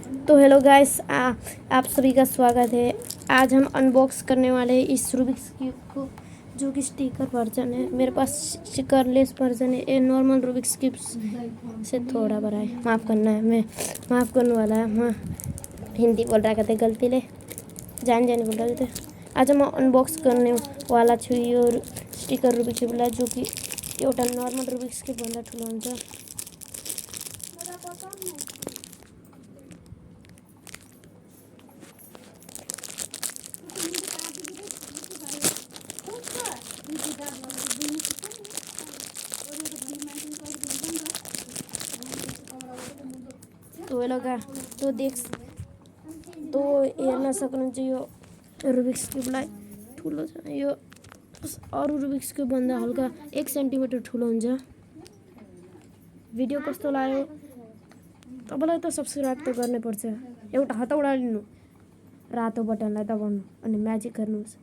तो hello guys, आप सभी का स्वागत है। आज हम अनबॉक्स करने वाले हैं इस रूबिक्स क्यूब को, जो कि स्टिकर वर्जन है। मेरे पास स्टिकरलेस वर्जन है। ये नॉर्मल रूबिक्स क्यूब से थोड़ा बड़ा है। माफ़ करना है, मैं माफ़ करने वाला है। हाँ, हिंदी बोल रहा कहते गलती ले जान बोल रहा थे। आज हम अनबॉक्स करने वाला छु यो स्टिकर रूबिक्स क्यूबलाई, जो कि एउटा नर्मल रूबिक्स क्यूब भन्दा ठुलो हुन्छ। तो लगा तो तो हेर्न सक्नुहुन्छ यो रुबिक्स क्युबलाई ठुलो छ। यो अरू रुबिक्स क्युबभन्दा हल्का 1 सेन्टिमिटर ठुलो हुन्छ। भिडियो कस्तो लाग्यो तपाईँलाई त सब्सक्राइब त गर्नै पर्छ। एउटा हतौडा लिनु, रातो बटनलाई दबाउनु अनि म्याजिक गर्नुहोस्।